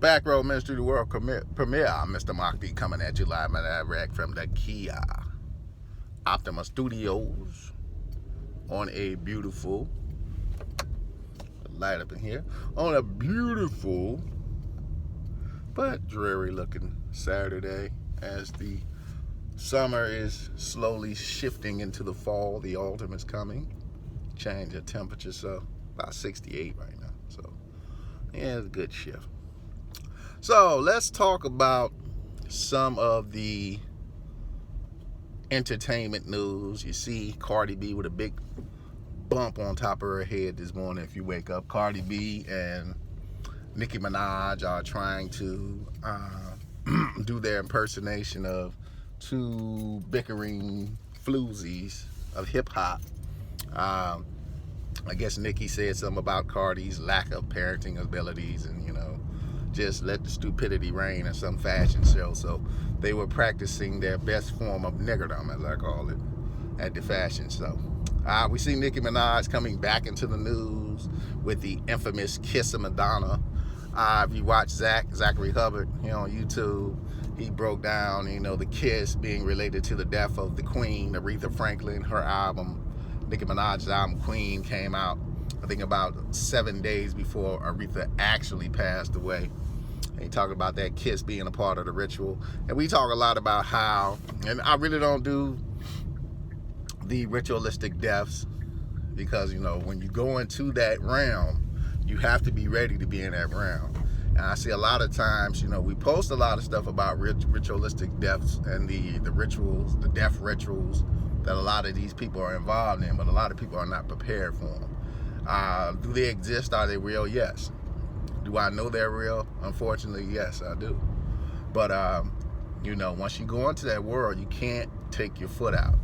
Back Row Ministry, the world premiere. I'm Mr. Mahdi coming at you live and direct from the Kia Optima Studios on a beautiful, light up in here, on a beautiful but dreary looking Saturday as the summer is slowly shifting into the fall. The autumn is coming. Change of temperature, so about 68 right now. So yeah, it's a good shift. So let's talk about some of the entertainment news. You see Cardi B with a big bump on top of her head this morning. If you wake up, Cardi B and Nicki Minaj are trying to do their impersonation of two bickering floozies of hip hop. I guess Nicki said something about Cardi's lack of parenting abilities and, just let the stupidity reign in some fashion show. So they were practicing their best form of niggerdom, as I call it, at the fashion show. We see Nicki Minaj coming back into the news with the infamous Kiss of Madonna. If you watch Zachary Hubbard here on YouTube, he broke down, the kiss being related to the death of the Queen, Aretha Franklin. Her album, Nicki Minaj's album Queen, came out, I think, about 7 days before Aretha actually passed away. And he talked about that kiss being a part of the ritual. And we talk a lot about how, and I really don't do the ritualistic deaths because, when you go into that realm, you have to be ready to be in that realm. And I see a lot of times, we post a lot of stuff about ritualistic deaths and the rituals, the death rituals that a lot of these people are involved in, but a lot of people are not prepared for them. Do they exist? Are they real? Yes. Do I know they're real? Unfortunately, yes, I do. But, once you go into that world, you can't take your foot out.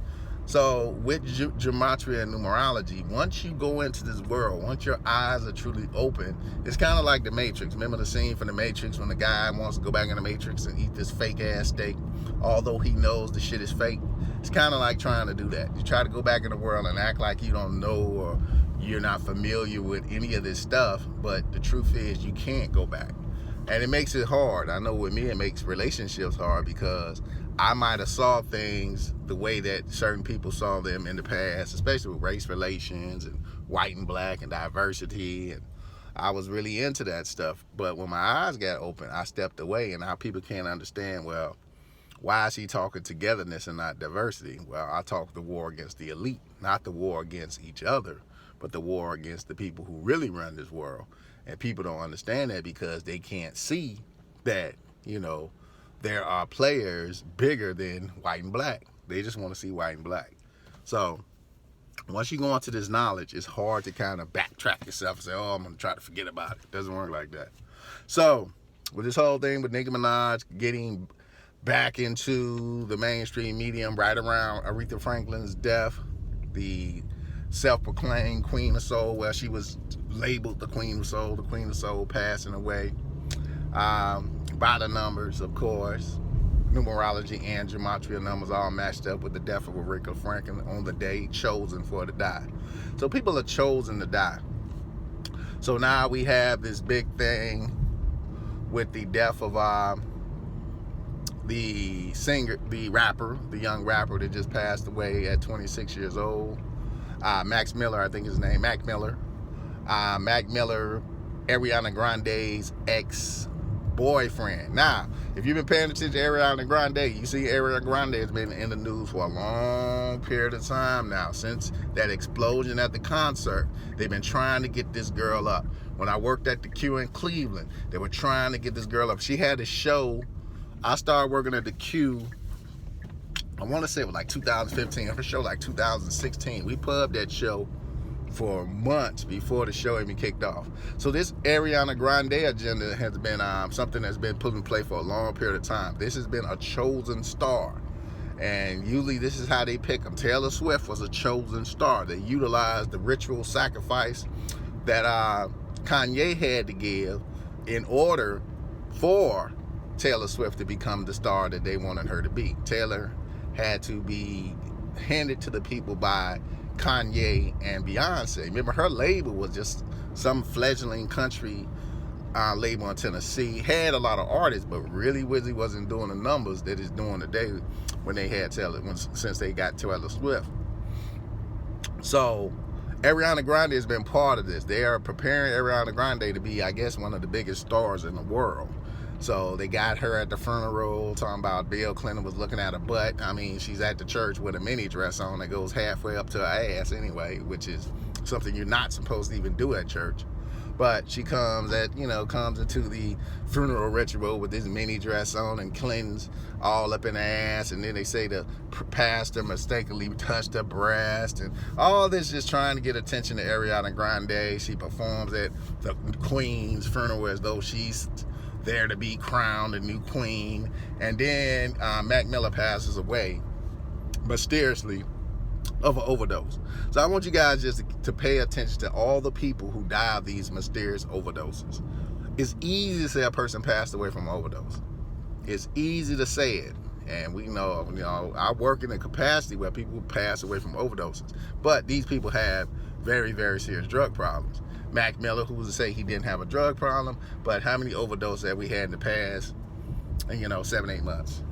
So with gematria and numerology, once you go into this world, once your eyes are truly open, it's kind of like the Matrix. Remember the scene from the Matrix when the guy wants to go back in the Matrix and eat this fake ass steak, although he knows the shit is fake? It's kind of like trying to do that. You try to go back in the world and act like you don't know or you're not familiar with any of this stuff, but the truth is you can't go back. And it makes it hard. I know with me it makes relationships hard because I might have saw things the way that certain people saw them in the past, especially with race relations and white and black and diversity. And I was really into that stuff. But when my eyes got open, I stepped away, and now people can't understand, well, why is he talking togetherness and not diversity? Well, I talk the war against the elite, not the war against each other, but the war against the people who really run this world. And people don't understand that because they can't see that, there are players bigger than white and black. They just want to see white and black. So once you go into this knowledge, it's hard to kind of backtrack yourself and say, oh, I'm going to try to forget about it. It doesn't work like that. So with this whole thing with Nicki Minaj getting back into the mainstream medium right around Aretha Franklin's death, the self-proclaimed Queen of Soul, well, she was labeled the Queen of Soul passing away. By the numbers, of course, numerology and gematria numbers all matched up with the death of Aretha Franklin on the day chosen for her to die. So people are chosen to die. So now we have this big thing with the death of the singer, the young rapper that just passed away at 26 years old. Max Miller, I think his name, Mac Miller. Mac Miller, Ariana Grande's ex-boyfriend. Now, if you've been paying attention to Ariana Grande, you see Ariana Grande has been in the news for a long period of time now. Since that explosion at the concert, they've been trying to get this girl up. When I worked at the Q in Cleveland, they were trying to get this girl up. She had a show. I started working at the Q, I want to say it was like 2015. Her show like 2016. We pubbed that show for months before the show even kicked off. So this Ariana Grande agenda has been something that's been put in play for a long period of time. This has been a chosen star. And usually this is how they pick them. Taylor Swift was a chosen star. They utilized the ritual sacrifice that Kanye had to give in order for Taylor Swift to become the star that they wanted her to be. Taylor had to be handed to the people by Kanye and Beyonce. Remember, her label was just some fledgling country label in Tennessee. Had a lot of artists, but really wasn't doing the numbers that it's doing today when they had since they got Taylor Swift. So Ariana Grande has been part of this. They are preparing Ariana Grande to be, I guess, one of the biggest stars in the world. So they got her at the funeral talking about Bill Clinton was looking at her butt. I mean, she's at the church with a mini dress on that goes halfway up to her ass anyway, which is something you're not supposed to even do at church. But she comes into the funeral ritual with this mini dress on and Clinton's all up in the ass, and then they say the pastor mistakenly touched her breast, and all this just trying to get attention to Ariana Grande. She performs at the Queen's funeral as though she's there to be crowned a new queen, and then Mac Miller passes away mysteriously of an overdose. So I want you guys just to pay attention to all the people who die of these mysterious overdoses. It's easy to say a person passed away from an overdose. It's easy to say it, and we know, I work in a capacity where people pass away from overdoses, but these people have very, very serious drug problems. Mac Miller, who was to say he didn't have a drug problem, but how many overdoses have we had in the past, 7-8 months?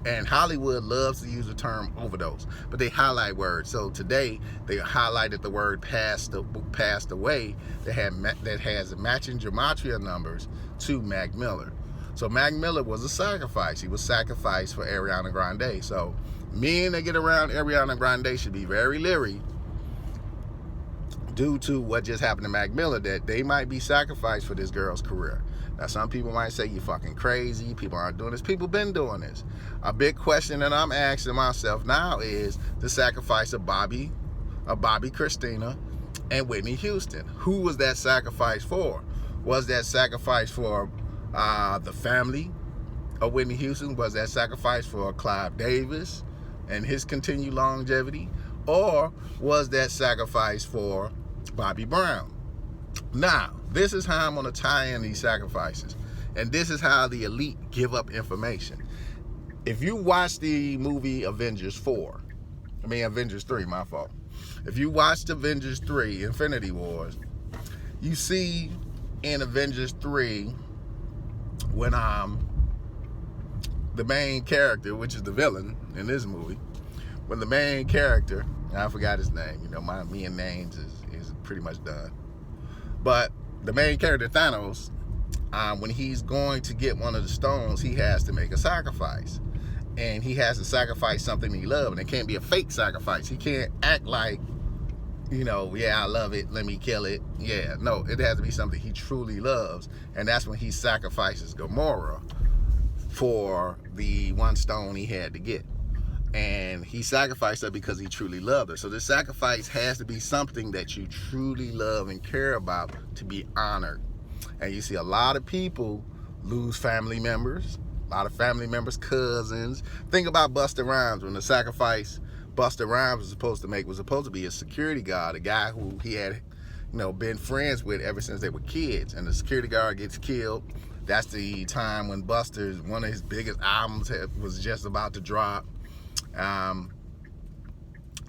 And Hollywood loves to use the term overdose, but they highlight words. So today they highlighted the word passed away that has matching gematria numbers to Mac Miller. So Mac Miller was a sacrifice. He was sacrificed for Ariana Grande. So men that get around Ariana Grande should be very leery due to what just happened to Mac Miller, that they might be sacrificed for this girl's career. Now, some people might say you're fucking crazy. People aren't doing this. People been doing this. A big question that I'm asking myself now is the sacrifice of Bobby Christina, and Whitney Houston. Who was that sacrifice for? Was that sacrifice for the family of Whitney Houston? Was that sacrifice for Clive Davis and his continued longevity? Or was that sacrifice for Bobby Brown? Now, this is how I'm going to tie in these sacrifices. And this is how the elite give up information. If you watch the movie Avengers 3, my fault. If you watched Avengers 3, Infinity Wars, you see in Avengers 3 when the main character, which is the villain in this movie, when the main character, I forgot his name, me and names is pretty much done. But the main character, Thanos, when he's going to get one of the stones, he has to make a sacrifice. And he has to sacrifice something he loves. And it can't be a fake sacrifice. He can't act like, I love it, let me kill it. Yeah, no, it has to be something he truly loves. And that's when he sacrifices Gamora for the one stone he had to get. And he sacrificed her because he truly loved her. So this sacrifice has to be something that you truly love and care about to be honored. And you see a lot of people lose family members, a lot of family members, cousins. Think about Busta Rhymes. When the sacrifice Busta Rhymes was supposed to be a security guard, a guy who he had been friends with ever since they were kids. And the security guard gets killed. That's the time when Busta's, one of his biggest albums was just about to drop.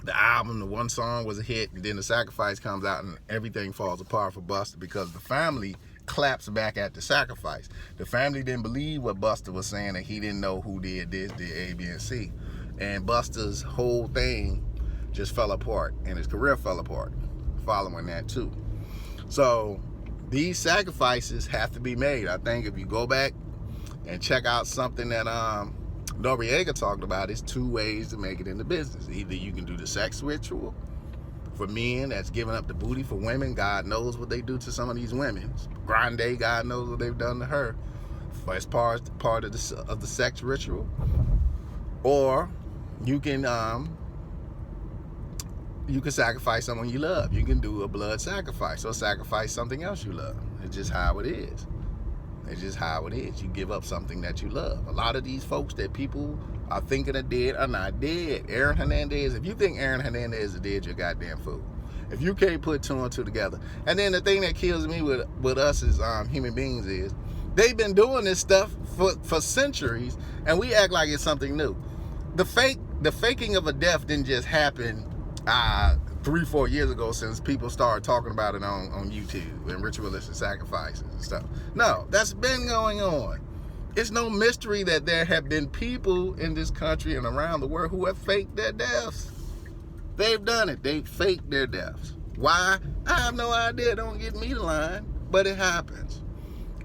The album, the one song was a hit, and then the sacrifice comes out and everything falls apart for Busta because the family claps back at the sacrifice. The family didn't believe what Busta was saying, and he didn't know who did this, did A, B, and C. And Busta's whole thing just fell apart, and his career fell apart following that too. So these sacrifices have to be made. I think if you go back and check out something that Noriega talked about, is 2 ways to make it in the business. Either you can do the sex ritual for men, that's giving up the booty. For women, God knows what they do to some of these women. Grande, God knows what they've done to her as part of the sex ritual. Or you can sacrifice someone you love. You can do a blood sacrifice or sacrifice something else you love. It's just how it is. It's just how it is. You give up something that you love. A lot of these folks that people are thinking are dead are not dead. Aaron Hernandez, if you think Aaron Hernandez is dead, you're a goddamn fool. If you can't put 2 and 2 together. And then the thing that kills me with us as human beings is they've been doing this stuff for centuries, and we act like it's something new. The faking of a death didn't just happen 3-4 years ago, since people started talking about it on YouTube and ritualistic sacrifices and stuff. No, that's been going on. It's no mystery that there have been people in this country and around the world who have faked their deaths. They've done it. They've faked their deaths. Why? I have no idea. Don't get me the line, but it happens.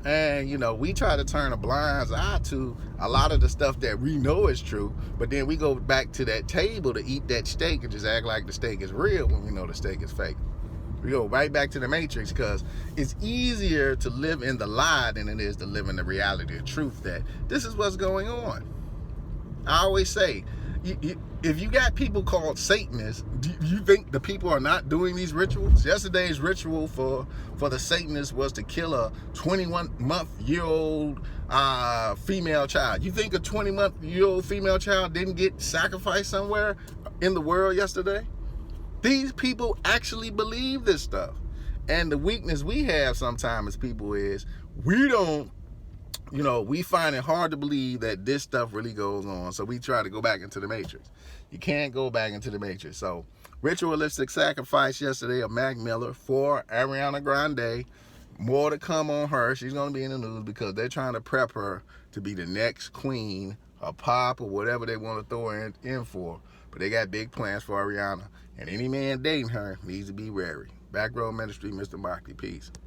And, you know, we try to turn a blind eye to a lot of the stuff that we know is true, but then we go back to that table to eat that steak and just act like the steak is real when we know the steak is fake. We go right back to the Matrix, because it's easier to live in the lie than it is to live in the reality, the truth that this is what's going on. I always say, if you got people called Satanists, do you think the people are not doing these rituals? Yesterday's ritual for the Satanists was to kill a 21-month-year-old female child. You think a 20-month-year-old female child didn't get sacrificed somewhere in the world yesterday? These people actually believe this stuff. And the weakness we have sometimes as people is we don't, you know, we find it hard to believe that this stuff really goes on. So we try to go back into the Matrix. You can't go back into the Matrix. So ritualistic sacrifice yesterday of Mac Miller for Ariana Grande. More to come on her. She's going to be in the news because they're trying to prep her to be the next queen or pop or whatever they want to throw her in for. But they got big plans for Ariana. And any man dating her needs to be wary. Back Row Ministry, Mr. Motley. Peace.